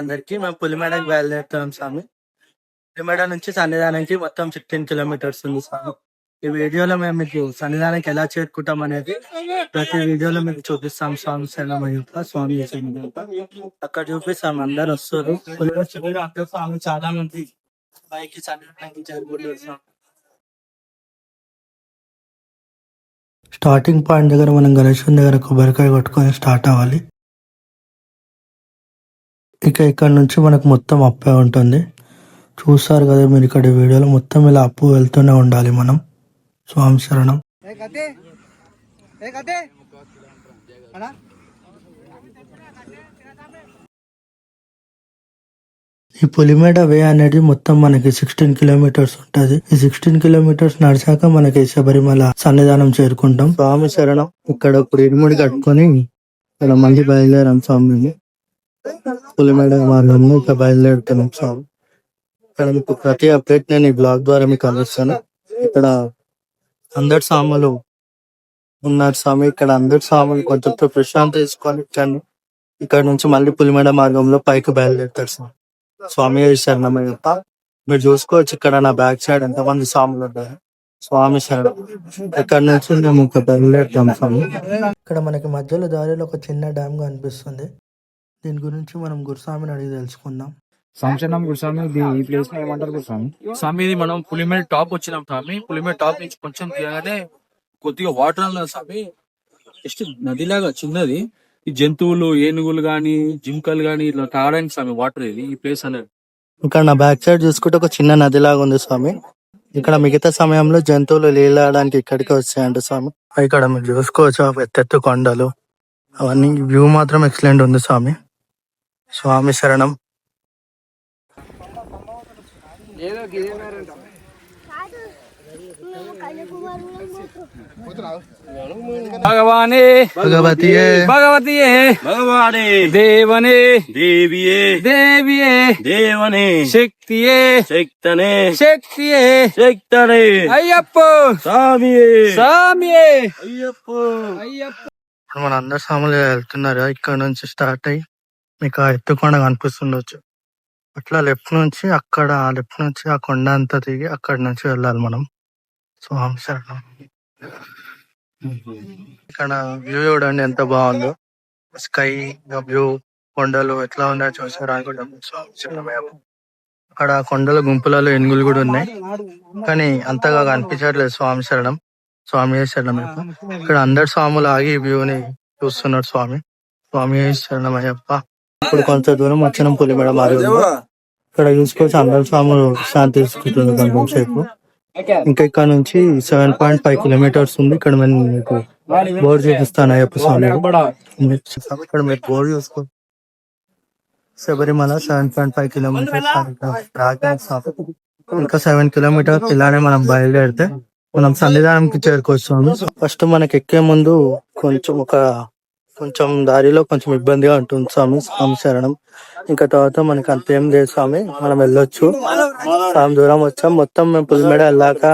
అందరికి మేము పులిమేడకి బయలుదేరుతాం స్వామి. పులిమేడ నుంచి సన్నిధానానికి మొత్తం 16 కిలోమీటర్స్ ఉంది స్వామి. ఈ వీడియోలో మేము మీకు సన్నిధానానికి ఎలా చేరుకుంటాం అనేది ప్రతి వీడియోలో మీకు చూపిస్తాం. స్వామి శరణమయ్యప్ప, స్వామి శరణమయ్యప్ప అక్కడ చూపిస్తాం. అందరు వస్తారు. స్వామి చాలా మంది పైకి సన్నిధానానికి చేరుకుంటారు. స్టార్టింగ్ పాయింట్ దగ్గర మనం గణేశుని దగ్గర కొబ్బరికాయ కొట్టుకొని స్టార్ట్ అవ్వాలి. ఇక్కడ నుంచి మనకు మొత్తం అప్పే ఉంటుంది. చూస్తారు కదా మీరు ఇక్కడ వీడియోలో మొత్తం ఇలా అప్పు వెళ్తూనే ఉండాలి మనం. స్వామి శరణం. ఈ పులిమేడ వే అనేది మొత్తం మనకి 16 కిలోమీటర్స్ ఉంటది. ఈ 16 కిలోమీటర్స్ నడిచాక మనకి శబరిమల సన్నిధానం చేరుకుంటాం. స్వామి శరణం. ఇక్కడ ఇప్పుడు ఇరుముడి కట్టుకొని ఇక్కడ మళ్ళీ బయలుదేరాం స్వామి. పులిమేడ మార్గంలో ఇక్కడ బయలుదేరుతున్నాం స్వామి. ఇక్కడ మీకు ప్రతి అప్డేట్ నేను ఈ బ్లాగ్ ద్వారా మీకు అందిస్తాను. ఇక్కడ అందరు స్వాములు ఉన్నారు స్వామి. ఇక్కడ అందరు స్వాములు కొంచెం ప్రశాంతి తీసుకొని ఇక్కడ నుంచి మళ్ళీ పులిమేడ మార్గంలో పైకి బయలుదేరుతారు స్వామి. స్వామి శరణమయ్యప్ప. మీరు చూసుకోవచ్చు ఇక్కడ నా బ్యాక్ సైడ్ ఎంతమంది స్వాములు ఉంటారు. స్వామి శరణం. ఇక్కడ నుంచి మేము బయలుదేరుతాం స్వామి. ఇక్కడ మనకి మధ్యలో దారిలో ఒక చిన్న డ్యామ్ కనిపిస్తుంది. దీని గురించి మనం గురుస్వామిని అడిగి తెలుసుకుందాం. సంక్షేమం గురుస్వామి, ఈ ప్లేస్ లో ఏమంటారు గురుస్వామి? స్వామి ఇది మనం పులిమేడ టాప్ వచ్చినాం స్వామి. పులిమేడ టాప్ నుంచి కొంచెం దిగగానే కొద్దిగా వాటర్ అన్నది స్వామి. జస్ట్ నదిలాగా చిన్నది. ఈ జంతువులు, ఏనుగులు గాని, జింకలు గాని ఇట్లా తాగడానికి స్వామి వాటర్ ఇది ఈ ప్లేస్ అనేది. ఇక్కడ నా బ్యాక్ సైడ్ చూసుకుంటే ఒక చిన్న నదిలాగా ఉంది స్వామి. ఇక్కడ మిగతా సమయంలో జంతువులు నీళ్ళడానికి ఇక్కడికి వచ్చాయంట స్వామి. ఇక్కడ మీరు చూసుకోవచ్చు ఎత్తెత్తు కొండలు అవన్నీ. వ్యూ మాత్రం ఎక్సలెంట్ ఉంది స్వామి. స్వామి శరణం. భగవానే భగవతియే భగవతియే భగవానే దేవనే దేవియే దేవియే దేవనే శక్తియే శక్తనే శక్తియే శక్తనే అయ్యప్ప స్వామియే స్వామియే అయ్యప్ప అయ్యప్ప. మన అందరు స్వాములు వెళ్తున్నారు. ఇక్కడ నుంచి స్టార్ట్ అయ్యి మీకు ఆ ఎత్తుకొండ కనిపిస్తుండొచ్చు. అట్లా లెఫ్ట్ నుంచి ఆ కొండ అంతా దిగి అక్కడి నుంచి వెళ్ళాలి మనం. స్వామి శరణం. ఇక్కడ వ్యూ చూడండి ఎంత బాగుందో. స్కై వ్యూ, కొండలు ఎట్లా ఉన్నాయో చూసారు అనుకుంటాం. స్వామి శరణం. అక్కడ కొండల గుంపులలో ఏనుగులు కూడా ఉన్నాయి కానీ అంతగా కనిపించట్లేదు. స్వామి శరణం. స్వామి శరణం. ఇక్కడ అందరు స్వాములు ఆగి వ్యూని చూస్తున్నారు స్వామి. స్వామి శరణం అయ్యప్ప. ఇప్పుడు కొంత దూరం వచ్చిన పులిమేడ మార్గంలో ఇక్కడ చూసుకోవచ్చు అందరు స్వాములు శాంతి తీసుకుంటున్నారు కొంచెం సేపు. ఇంకా ఇక్కడ నుంచి 7.5 కిలోమీటర్స్ ఉంది. ఇక్కడ మేము మీకు బోర్డు చూపిస్తాను అయ్యప్ప స్వామి. ఇక్కడ మీరు బోర్డు చూసుకో. శబరిమల 7.5 కిలోమీటర్స్. ఇంకా 7 కిలోమీటర్స్ ఇలానే మనం బయలుదేరితే మనం సన్నిధానంకి చేరుకొస్తాము. ఫస్ట్ మనకి ఎక్కే ముందు కొంచెం దారిలో కొంచెం ఇబ్బందిగా ఉంటుంది స్వామి. స్వామి శరణం. ఇంకా తర్వాత మనకి అంతేం లేదు స్వామి, మనం వెళ్ళొచ్చు. చాలా దూరం వచ్చాం. మొత్తం మేము పులిమేడ వెళ్ళాక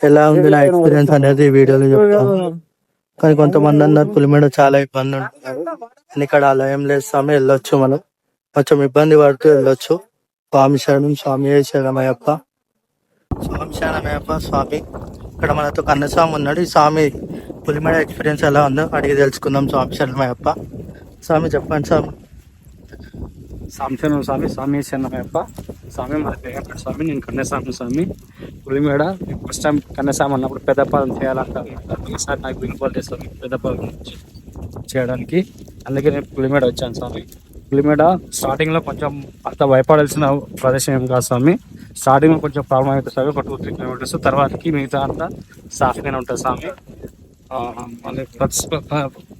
ఎలా ఉంది నా ఎక్స్పీరియన్స్ అనేది వీడియోలో చెప్తాము. కానీ కొంతమంది అన్నారు పులిమేడ చాలా ఇబ్బంది ఉంటున్నారు అని. ఇక్కడ అలా ఏం లేదు స్వామి, వెళ్ళొచ్చు. మనం కొంచెం ఇబ్బంది పడుతూ వెళ్ళొచ్చు. స్వామి శరణం. స్వామి శరణమయ్యప్ప. స్వామి శరణమయ్యప్ప. స్వామి ఇక్కడ మనతో కన్నస్వామి ఉన్నాడు. ఈ స్వామి పులిమేడ ఎక్స్పీరియన్స్ ఎలా ఉందో అడిగి తెలుసుకుందాం. స్వామి శరణమయ్యప్ప. స్వామి చెప్పండి స్వామి. సంక్షేమం స్వామి. స్వామి శరణమయ్యప్ప. స్వామి మన పేరు స్వామి. నేను కన్యాస్వామి స్వామి. పులిమేడ ఫస్ట్ టైం కన్యాస్వామి అన్నప్పుడు పెద్దపాలెం చేయాలంటారు. ఈసారి నాకు విలువలు స్వామి పెద్దపాలెం చేయడానికి. అందుకే నేను పులిమేడ వచ్చాను స్వామి. పులిమేడ స్టార్టింగ్ లో కొంచెం అంత భయపడాల్సిన ప్రదేశం ఏం కాదు స్వామి. స్టార్టింగ్ లో కొంచెం ప్రాబ్లం అవుతుంది స్వామి. ఒక 2-3 కిలోమీటర్స్ తర్వాతకి మిగతా అంతా సాఫీగానే ఉంటుంది స్వామి.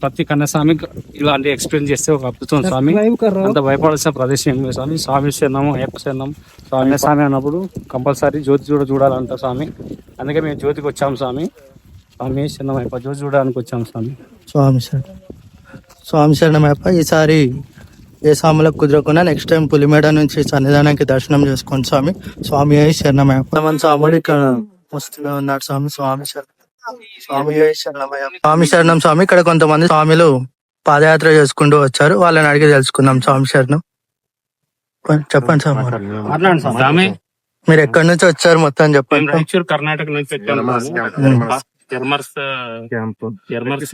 ప్రతి కన్యాస్వామి ఇలాంటి ఎక్స్పీరియన్స్ చేస్తే ఒక అద్భుతం స్వామి. అంత భయపడాల్సిన ప్రదేశం ఏం లేదు స్వామి. స్వామి శరణం అయ్యప్ప శరణం. కన్యాస్వామి అన్నప్పుడు కంపల్సరీ జ్యోతి చూడాలంట స్వామి. అందుకే మేము జ్యోతికి వచ్చాము స్వామి. స్వామి శరణం అయ్యప్ప. జ్యోతి చూడడానికి వచ్చాము స్వామి. స్వామి శరణం. స్వామి శరణం అయ్యప్ప. ఈసారి ఏ స్వాములకు కుదరకుండా నెక్స్ట్ టైం పులిమేడ నుంచి సన్నిధానానికి దర్శనం చేసుకోండి స్వామి. స్వామి శరణం అయ్యప్ప. మన స్వాముడు ఇక్కడ వస్తూనే ఉన్నాడు స్వామి. స్వామి శరణం. స్వామి శరణం స్వామి. ఇక్కడ కొంతమంది స్వాములు పాదయాత్ర చేసుకుంటూ వచ్చారు. వాళ్ళని అడిగి తెలుసుకుందాం. స్వామి శరణం. చెప్పండి చెప్పండి స్వామి వారు. మాట్లాడండి స్వామి. మీరు ఎక్కడి నుంచి వచ్చారు మొత్తం మేము చెప్పండి. రాయచూరు కర్ణాటక నుంచి వచ్చాము. ఎర్మర్స్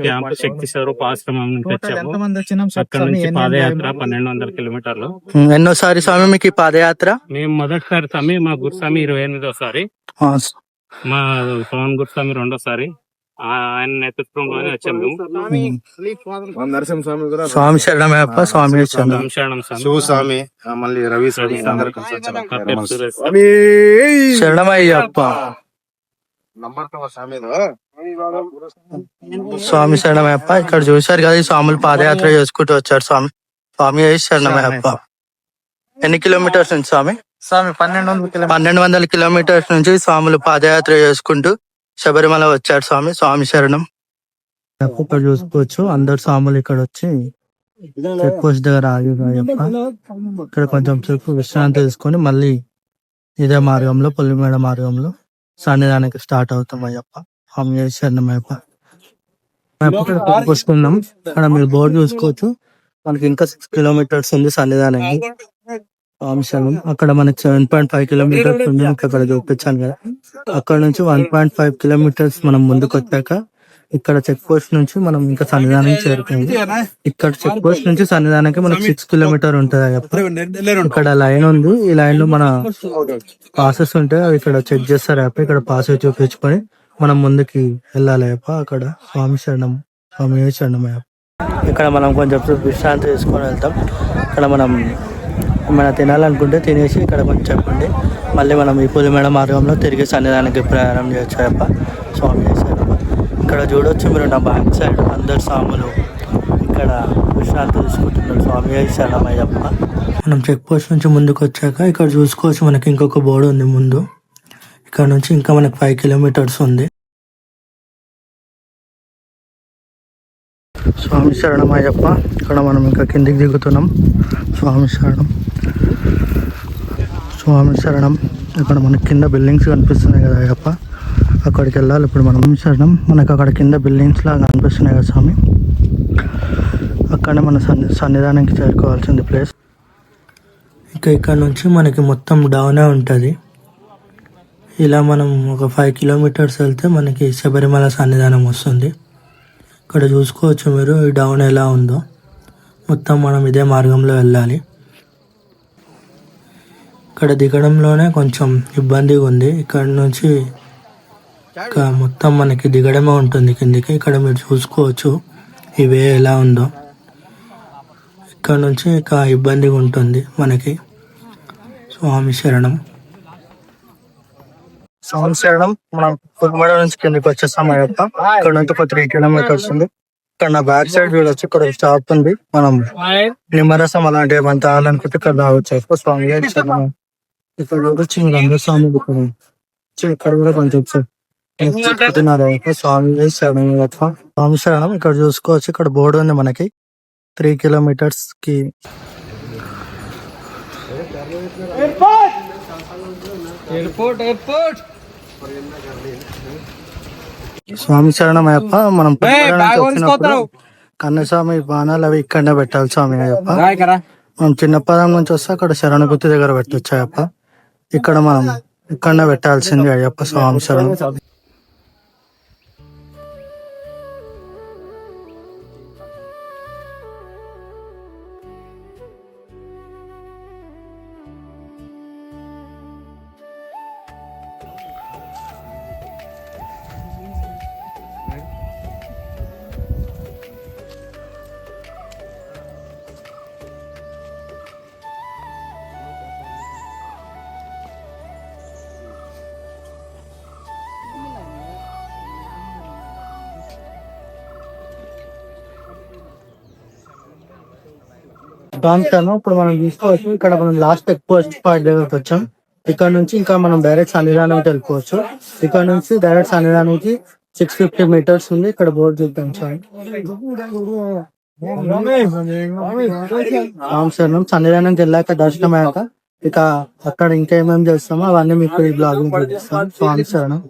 క్యాంప్ శక్తి స్వరూప్ ఆశ్రమం నుంచి వచ్చాము. అక్కడ నుంచి పాదయాత్ర 1200 కిలోమీటర్లు. ఎన్నోసారి స్వామి మీకు ఈ పాదయాత్ర? మేము మొదటిసారి స్వామి, మా గురుస్వామి 28వ సారి, ఆ, మా పవన్ గురుస్వామి 2వ సారి. ఆయన నేతృత్వంలోనే వచ్చాము మేము. నరసింహస్వామి కూడా స్వామి శరణమయ్యప్ప. స్వామి శరణం. శరణం స్వామి. శివస్వామి మళ్ళీ రవి స్వామి అందరూ కలిసి నా వచ్చారు. పేరు సురేష్. శరణమయ్యప్ప. స్వామి శరణమయ్యప్ప. ఇక్కడ చూశారు కదా, ఈ స్వాములు పాదయాత్ర చేసుకుంటూ వచ్చారు. స్వామి స్వామి శరణమయ్యప్ప. ఎన్ని కిలోమీటర్స్ నుంచి స్వామి? స్వామి 1200 కిలోమీటర్స్ నుంచి స్వాములు పాదయాత్ర చేసుకుంటూ శబరిమల వచ్చారు. స్వామి స్వామి శరణం. ఇక్కడ చూసుకోవచ్చు, అందరు స్వాములు ఇక్కడ వచ్చి చెక్ పోస్ట్ దగ్గర ఆగిపోయప్ప. ఇక్కడ కొంచెం సేపు విశ్రాంతి తీసుకొని మళ్ళీ ఇదే మార్గంలో, పుల్లిమేడ మార్గంలో సన్నిధానానికి స్టార్ట్ అవుతాం అయ్యప్ప. స్వామి శరణమయ్యప్ప. ఇక్కడ కూర్చున్నాం. ఇక్కడ మీరు బోర్డు చూసుకోవచ్చు. మనకి ఇంకా 6 కిలోమీటర్స్ ఉంది సన్నిధానానికి. స్వామి శరణం. అక్కడ మనకి 7.5 కిలోమీటర్స్ ఉంది. అక్కడ చూపించాను కదా. అక్కడ నుంచి 1.5 కిలోమీటర్స్ మనం ముందుకు వచ్చాక ఇక్కడ చెక్ పోస్ట్ నుంచి మనం ఇంకా సన్నిధానానికి చేరుకుంది. ఇక్కడ చెక్ పోస్ట్ నుంచి సన్నిధానానికి మనకి 6 కిలోమీటర్ ఉంటది అయ్యప్ప. ఇక్కడ లైన్ ఉంది. ఈ లైన్ లో మన పాసెస్ ఉంటాయి, అవి ఇక్కడ చెక్ చేస్తారు అయ్యప్ప. ఇక్కడ పాస్ చూపించుకొని మనం ముందుకి వెళ్ళాలి అయ్యప్ప. అక్కడ స్వామి శరణం. స్వామి శరణం అయ్యప్ప. ఇక్కడ మనం కొంచెం విశ్రాంతి తీసుకొని వెళ్తాం. ఇక్కడ మనం ఏమైనా తినాలనుకుంటే తినేసి ఇక్కడ కొంచెం చెప్పండి, మళ్ళీ మనం ఈ పులిమేడ మార్గంలో తిరిగి సన్నిధానానికి ప్రయాణం చేయొచ్చు అయ్యప్ప. స్వామి శరణం. ఇక్కడ చూడొచ్చు మీరు, నా బ్యాక్ సైడ్ అందరు స్వాములు ఇక్కడ విశ్రాంతి తీసుకుంటున్నారు. స్వామి శరణం అయ్యప్ప. మనం చెక్ పోస్ట్ నుంచి ముందుకు వచ్చాక ఇక్కడ చూసుకోవచ్చు, మనకి ఇంకొక బోర్డు ఉంది ముందు. ఇక్కడ నుంచి ఇంకా మనకి 5 కిలోమీటర్స్ ఉంది. స్వామి శరణం అయ్యప్ప. ఇక్కడ మనం ఇంకా కిందికి దిగుతున్నాం. స్వామి శరణం. స్వామి శరణం. ఇక్కడ మనకి కింద బిల్డింగ్స్ కనిపిస్తున్నాయి కదా అయ్యప్ప, అక్కడికి వెళ్ళాలి ఇప్పుడు మనం. శరణం. మనకు అక్కడ కింద బిల్డింగ్స్ లాగా కనిపిస్తున్నాయి కదా స్వామి, అక్కడనే మన సన్నిధానానికి చేరుకోవాల్సింది ప్లేస్. ఇంకా ఇక్కడ నుంచి మనకి మొత్తం డౌనే ఉంటుంది. ఇలా మనం ఒక 5 కిలోమీటర్స్ వెళ్తే మనకి శబరిమల సన్నిధానం వస్తుంది. ఇక్కడ చూసుకోవచ్చు మీరు, ఈ డౌన్ ఎలా ఉందో. మొత్తం మనం ఇదే మార్గంలో వెళ్ళాలి. ఇక్కడ దిగడంలోనే కొంచెం ఇబ్బందిగా ఉంది. ఇక్కడ నుంచి ఇక మొత్తం మనకి దిగడమే ఉంటుంది కిందికి. ఇక్కడ మీరు చూసుకోవచ్చు ఈ వే ఎలా ఉందో. ఇక్కడ నుంచి ఇక ఇబ్బందిగా ఉంటుంది మనకి. స్వామి శరణం. స్వామి శరణం. మనం పులిమేడ నుంచి కిందకి వచ్చేస్తాం అయ్యప్ప. ఇక్కడ నుంచి ఒక 3 కిలోమీటర్స్ ఉంది. ఇక్కడ నా బ్యాక్ సైడ్ చూడొచ్చు, ఇక్కడ స్టాప్ ఉంది. మనం నిమ్మరసం అలాంటివి ఏమైనా తాగాలనుకుంటే ఇక్కడ రావచ్చు. స్వామి శరణం. ఇక్కడ చూడొచ్చు అందరు స్వామి ఇక్కడ కూడా కొంచెం చెప్తున్నారు. స్వామి శరణం. స్వామి శరణం. ఇక్కడ చూసుకోవచ్చు, ఇక్కడ బోర్డు ఉంది మనకి 3 కిలోమీటర్స్ కి. స్వామి శరణం అయ్యప్ప. మనం వచ్చినప్పుడు కన్నస్వామి బాణాలు అవి ఇక్కడనే పెట్టాలి స్వామి అయ్యప్ప. మనం చిన్నపదం నుంచి వస్తే అక్కడ శరణ గుత్తి దగ్గర పెట్టొచ్చు అయ్యప్ప. ఇక్కడ మనం ఇక్కడనే పెట్టాల్సింది అయ్యప్ప. స్వామి శరణం. ఇప్పుడు మనం తీసుకోవచ్చు. ఇక్కడ మనం లాస్ట్ చెక్ పోస్ట్ పాయింట్ దగ్గరకు వచ్చాం. ఇక్కడ నుంచి ఇంకా మనం డైరెక్ట్ సన్నిధానం వెళ్ళిపోవచ్చు. ఇక్కడ నుంచి డైరెక్ట్ సన్నిధానానికి 650 మీటర్స్ ఉంది. ఇక్కడ బోర్డు చూద్దాం సార్. శరణం. సన్నిధానానికి వెళ్ళాక దర్శనం అయ్యాక ఇక అక్కడ ఇంకా ఏమేమి చేస్తామో అవన్నీ మీకు ఈ బ్లాగింగ్ చూపిస్తాం. స్వామి శరణం.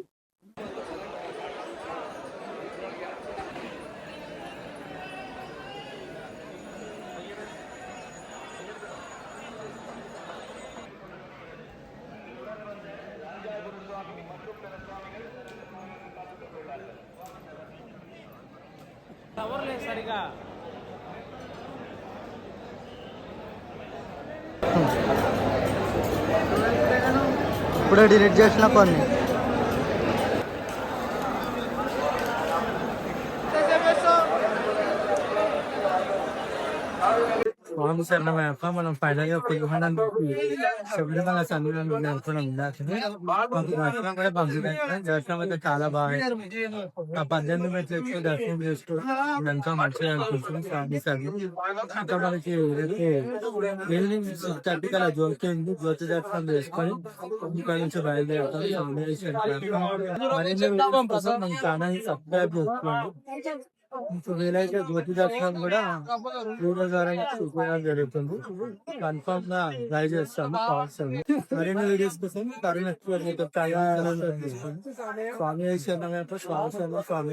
ఇప్పుడే డిలీట్ చేసిన కొన్ని. స్వామి శరణమయ్యప్ప. మనం ఫైనల్ గా పులిహోర శబరిమల సన్నిధానం అనుకున్నాం ఇందాకనే. మాకు దర్శనం కూడా పంపించారు. దర్శనం అయితే చాలా బాగా ఆ 18 మెట్లు ఎక్కువ దర్శనం చేసుకోవడం ఎంతో మంచిగా అనిపిస్తుంది. స్వామి సన్నిధి ఇంకా మనకి ఈవినింగ్ 6:30 కల్లా జ్యోతి ఉంది. జ్యోతి దర్శనం చేసుకొని ఇక్కడ నుంచి బయలుదేరుతాం. స్వామి మరిన్ని వీడియోస్ కోసం మన ఛానల్ సబ్స్క్రైబ్ చేసుకోండి. మీకు వీలైతే జ్యోతి దర్శనం కూడా వీడియో ద్వారా చూపించడం జరుగుతుంది. కన్ఫర్మ్ గా ట్రై చేస్తాము. మరిన్ని వీడియోస్ కోసం తరుణ్ ఎక్స్ప్లోర్ స్వామి స్వామి